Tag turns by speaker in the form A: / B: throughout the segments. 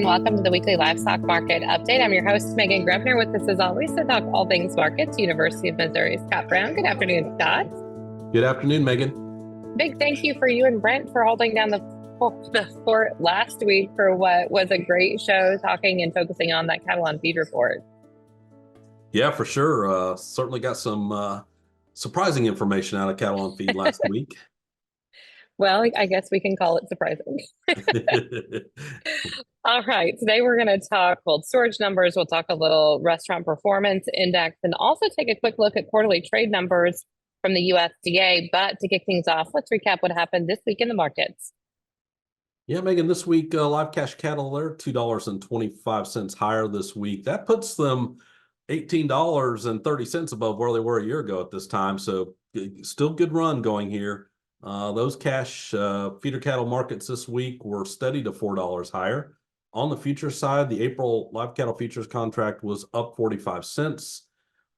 A: welcome to the weekly livestock market update. I'm your host, Meghan Grebner, with us as always to talk all things markets, University of Missouri, Scott Brown. Good afternoon, Scott.
B: Good afternoon, Meghan.
A: Big thank you for you and Brent for holding down the fort last week for what was a great show, talking and focusing on that cattle on feed report.
B: Yeah, for sure. Certainly got some surprising information out of cattle on feed last week.
A: Well, I guess we can call it surprising. All right, today we're going to talk cold storage numbers. We'll talk a little restaurant performance index and also take a quick look at quarterly trade numbers from the USDA. But to kick things off, let's recap what happened this week in the markets.
B: Yeah, Meghan, this week, live cash cattle, they're $2.25 higher this week. That puts them $18.30 above where they were a year ago at this time. So still good run going here. Those cash feeder cattle markets this week were steady to $4 higher. On the future side, the April live cattle futures contract was up 45 cents,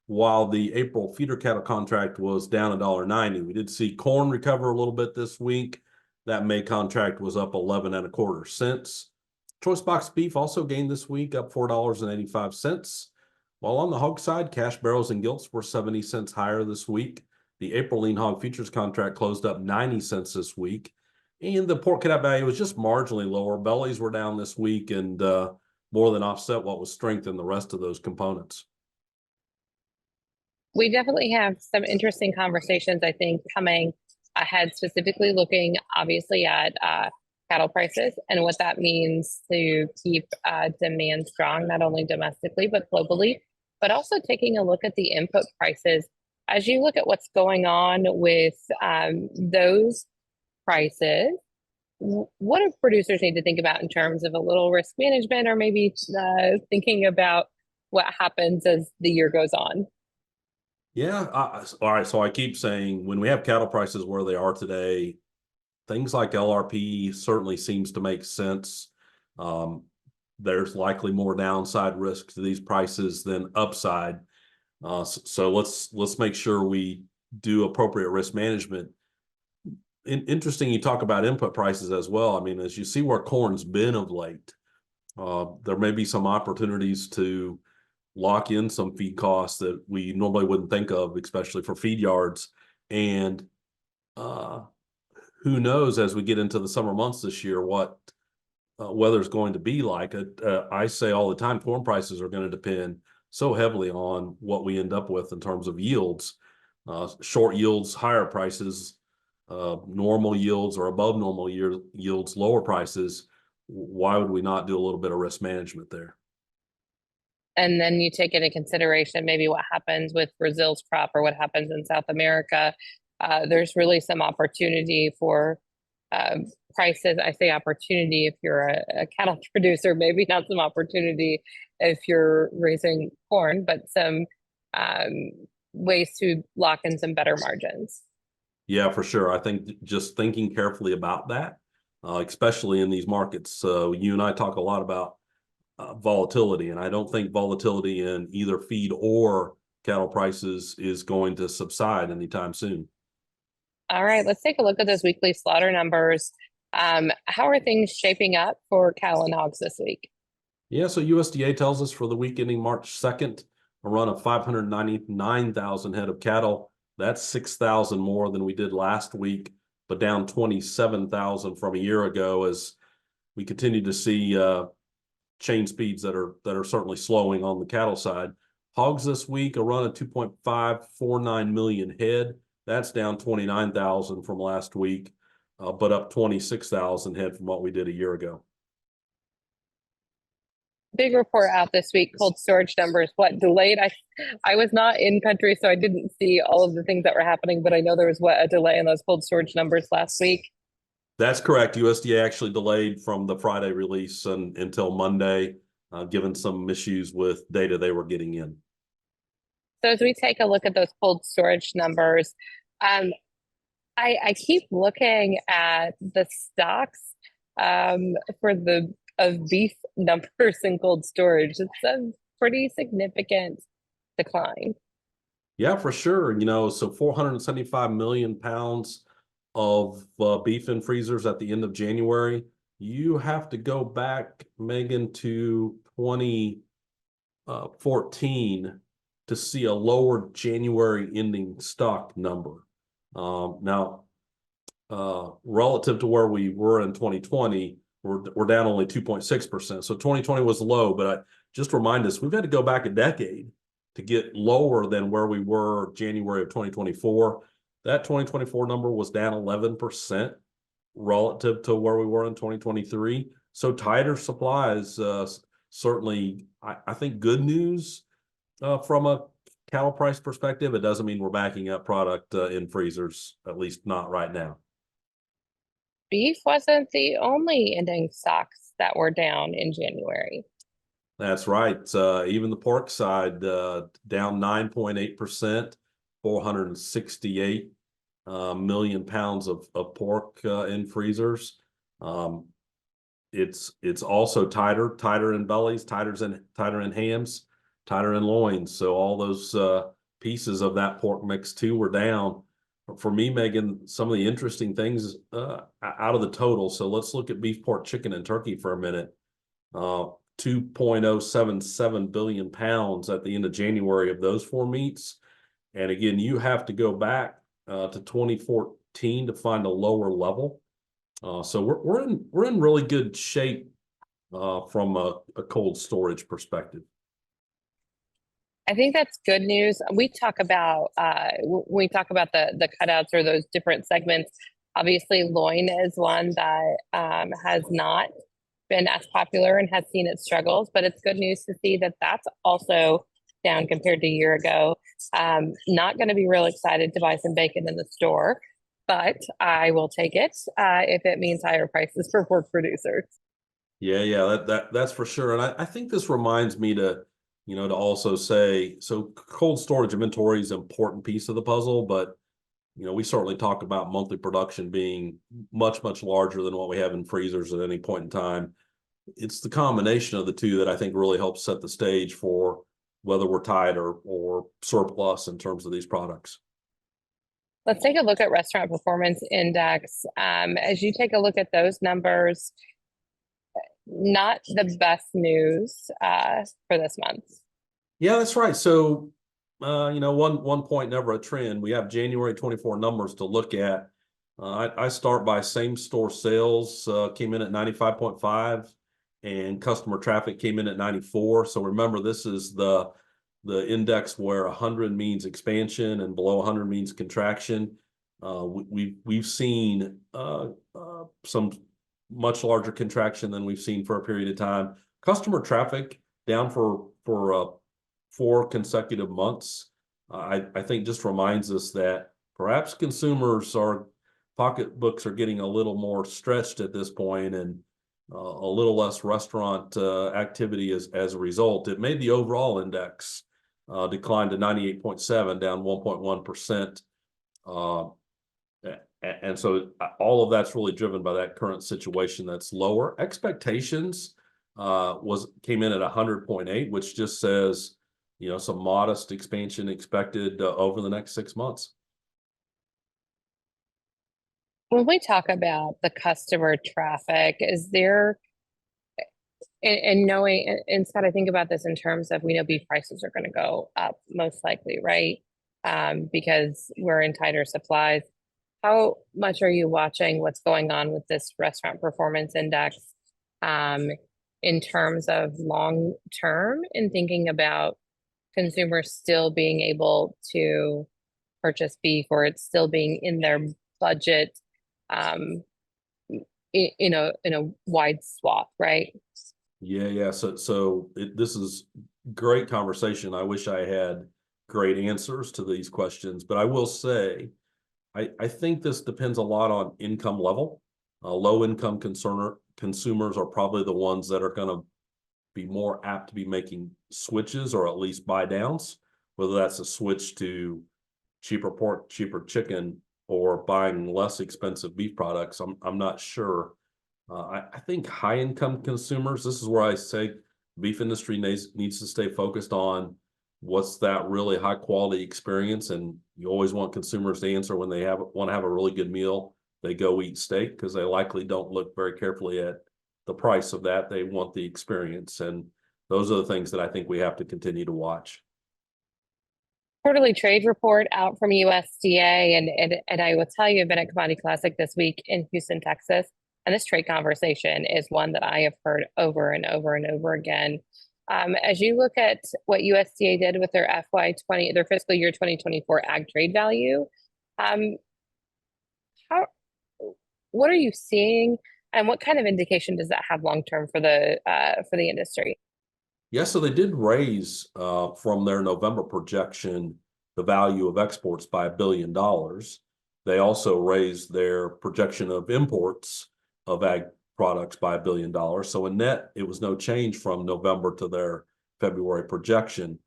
B: while the April feeder cattle contract was down $1.90. We did see corn recover a little bit this week. That May contract was up 11.25 cents. Choice box beef also gained this week, up $4.85. While on the hog side, cash barrels and gilts were 70 cents higher this week. The April lean hog futures contract closed up 90 cents this week. And the pork cutout value was just marginally lower. Bellies were down this week and more than offset what was strength in the rest of those components.
A: We definitely have some interesting conversations, I think, coming ahead, specifically looking obviously at cattle prices and what that means to keep demand strong, not only domestically, but globally, but also taking a look at the input prices. As you look at what's going on with those prices, what do producers need to think about in terms of a little risk management, or maybe thinking about what happens as the year goes on?
B: Yeah. All right. So I keep saying when we have cattle prices where they are today, things like LRP certainly seems to make sense. There's likely more downside risk to these prices than upside. So let's make sure we do appropriate risk management. Interesting, you talk about input prices as well. I mean, as you see where corn's been of late, there may be some opportunities to lock in some feed costs that we normally wouldn't think of, especially for feed yards. And who knows, as we get into the summer months this year, what weather's going to be like. I say all the time, corn prices are going to depend so heavily on what we end up with in terms of yields. Short yields, higher prices, normal yields or above normal yields, lower prices. Why would we not do a little bit of risk management there?
A: And then you take into consideration maybe what happens with Brazil's crop or what happens in South America. There's really some opportunity for prices. I say opportunity if you're a cattle producer, maybe not some opportunity if you're raising corn, but some ways to lock in some better margins.
B: Yeah, for sure. I think just thinking carefully about that, especially in these markets. You and I talk a lot about volatility, and I don't think volatility in either feed or cattle prices is going to subside anytime soon.
A: All right, let's take a look at those weekly slaughter numbers. How are things shaping up for cattle and hogs this week?
B: Yeah, so USDA tells us for the week ending March 2nd, a run of 599,000 head of cattle. That's 6,000 more than we did last week, but down 27,000 from a year ago as we continue to see chain speeds that are certainly slowing on the cattle side. Hogs this week, a run of 2.549 million head. That's down 29,000 from last week, but up 26,000 head from what we did a year ago.
A: Big report out this week, cold storage numbers. What delayed? I was not in country, so I didn't see all of the things that were happening, but I know there was a delay in those cold storage numbers last week.
B: That's correct. USDA actually delayed from the Friday release until Monday, given some issues with data they were getting in.
A: So as we take a look at those cold storage numbers, I keep looking at the stocks for the of beef numbers in cold storage. It's a pretty significant decline.
B: Yeah, for sure. So 475 million pounds of beef in freezers at the end of January. you have to go back, Megan, to 2014 to see a lower January ending stock number. Now, relative to where we were in 2020, we're down only 2.6%. So 2020 was low, but just remind us, we've had to go back a decade to get lower than where we were January of 2024. That 2024 number was down 11% relative to where we were in 2023. So tighter supplies, certainly, I think good news from a cattle price perspective. It doesn't mean we're backing up product in freezers, at least not right now.
A: Beef wasn't the only ending stocks that were down in January.
B: That's right. Even the pork side down 9.8%, 468 million pounds of pork in freezers. It's also tighter in bellies, tighter in hams, tighter in loins. So all those pieces of that pork mix too were down. For me, Megan, some of the interesting things out of the total. So let's look at beef, pork, chicken, and turkey for a minute. 2.077 billion pounds at the end of January of those four meats. And again, you have to go back to 2014 to find a lower level. So we're in really good shape from a cold storage perspective.
A: I think that's good news. We talk about when we talk about the cutouts or those different segments. Obviously, loin is one that has not been as popular and has seen its struggles, but it's good news to see that that's also down compared to a year ago. Not going to be real excited to buy some bacon in the store, but I will take it if it means higher prices for pork producers.
B: Yeah, that's for sure. And I think this reminds me to also say, so cold storage inventory is an important piece of the puzzle, but we certainly talk about monthly production being much, much larger than what we have in freezers at any point in time. It's the combination of the two that I think really helps set the stage for whether we're tight or surplus in terms of these products.
A: Let's take a look at Restaurant Performance Index. As you take a look at those numbers, not the best news for this month.
B: Yeah, that's right. So, one point, never a trend. We have January 24 numbers to look at. I start by same store sales came in at 95.5, and customer traffic came in at 94. So remember, this is the index where 100 means expansion and below 100 means contraction. We've seen some much larger contraction than we've seen for a period of time. Customer traffic down for 4 consecutive months. I think just reminds us that perhaps pocketbooks are getting a little more stretched at this point, and a little less restaurant activity as a result. It made the overall index decline to 98.7, down 1.1%. And so all of that's really driven by that current situation that's lower. Expectations came in at 100.8, which just says, some modest expansion expected over the next 6 months.
A: When we talk about the customer traffic, is there, and knowing, and Scott, I think about this in terms of, we know beef prices are going to go up most likely, right? Because we're in tighter supplies. How much are you watching what's going on with this Restaurant Performance Index in terms of long term, and thinking about consumers still being able to purchase beef, or it's still being in their budget in a wide swath, right?
B: Yeah. So this is great conversation. I wish I had great answers to these questions, but I will say, I think this depends a lot on income level. Low income consumers are probably the ones that are going to be more apt to be making switches, or at least buy downs, whether that's a switch to cheaper pork, cheaper chicken, or buying less expensive beef products. I'm not sure. I think high income consumers, this is where I say beef industry needs to stay focused on what's that really high quality experience. And you always want consumers to answer when they want to have a really good meal they go eat steak because they likely don't look very carefully at the price of that. They want the experience. And those are the things that I think we have to continue to watch.
A: Quarterly trade report out from USDA, and I will tell you, I've been at Commodity Classic this week in Houston, Texas, and this trade conversation is one that I have heard over and over and over again. As you look at what USDA did with their their fiscal year 2024 ag trade value, what are you seeing, and what kind of indication does that have long term for the industry?
B: Yeah, so they did raise from their November projection the value of exports by $1 billion. They also raised their projection of imports of ag products by $1 billion. So in net, it was no change from November to their February projection.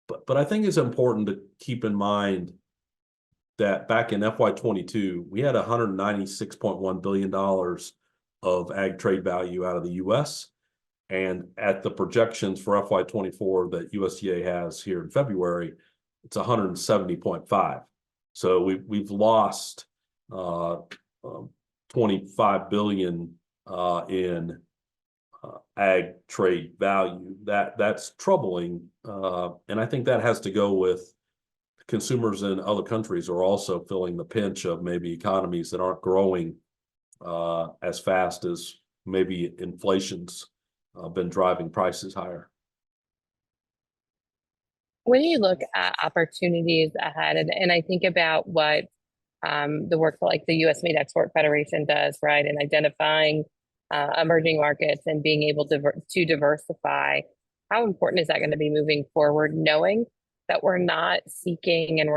B: But I think it's important to keep in mind that back in FY22, we had $196.1 billion of ag trade value out of the U.S. And at the projections for FY24 that USDA has here in February, it's 170.5. So we've lost 25 billion in ag trade value. That's troubling, and I think that has to go with consumers in other countries are also feeling the pinch of maybe economies that aren't growing as fast as maybe inflation's been driving prices higher.
A: When you look at opportunities ahead, and I think about what the work like the U.S. Meat Export Federation does, right, in identifying emerging markets and being able to diversify, how important is that going to be moving forward, knowing that we're not seeking and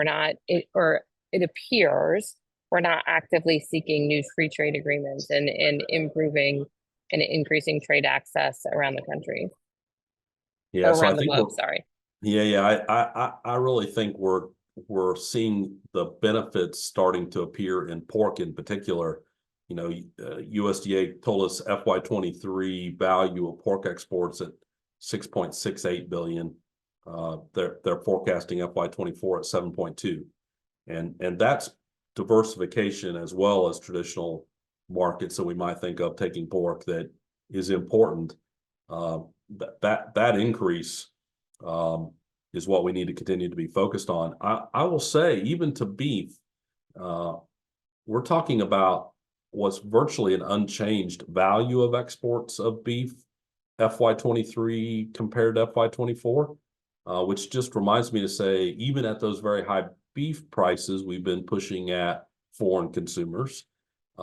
A: it appears we're not actively seeking new free trade agreements and improving and increasing trade access around the country.
B: Yeah,
A: so around the globe, sorry.
B: I really think we're seeing the benefits starting to appear in pork in particular. You know, USDA told us FY23 value of pork exports at 6.68 billion. They're forecasting FY24 at 7.2, and that's diversification as well as traditional markets. So we might think of taking pork that is important. That increase is what we need to continue to be focused on. I will say, even to beef, we're talking about what's virtually an unchanged value of exports of beef FY23 compared to FY24, which just reminds me to say, even at those very high beef prices we've been pushing at foreign consumers,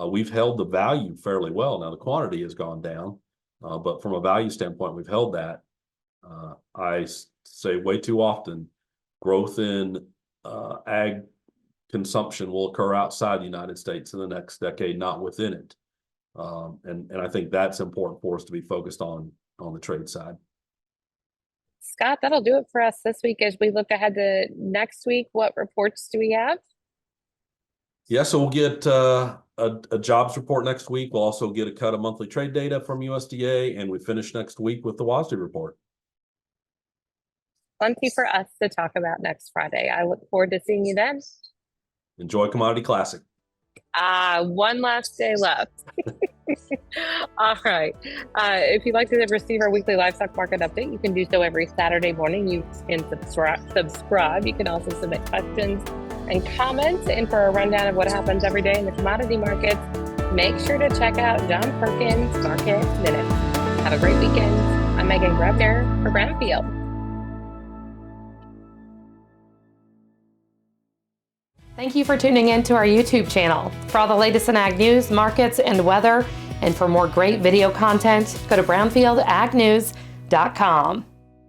B: we've held the value fairly well. Now the quantity has gone down, but from a value standpoint, we've held that. I say way too often, growth in ag consumption will occur outside the United States in the next decade, not within it. And I think that's important for us to be focused on the trade side.
A: Scott, that'll do it for us this week. As we look ahead to next week, what reports do we have?
B: Yeah, so we'll get a jobs report next week. We'll also get a cut of monthly trade data from USDA, and we finish next week with the WASDE report.
A: Plenty for us to talk about next Friday. I look forward to seeing you then.
B: Enjoy Commodity Classic.
A: One last day left. All right. If you'd like to receive our weekly livestock market update, you can do so every Saturday morning. You can subscribe. You can also submit questions and comments. And for a rundown of what happens every day in the commodity markets, make sure to check out John Perkins' Market Minute. Have a great weekend. I'm Meghan Grebner for Brownfield. Thank you for tuning in to our YouTube channel. For all the latest in ag news, markets, and weather, and for more great video content, go to brownfieldagnews.com.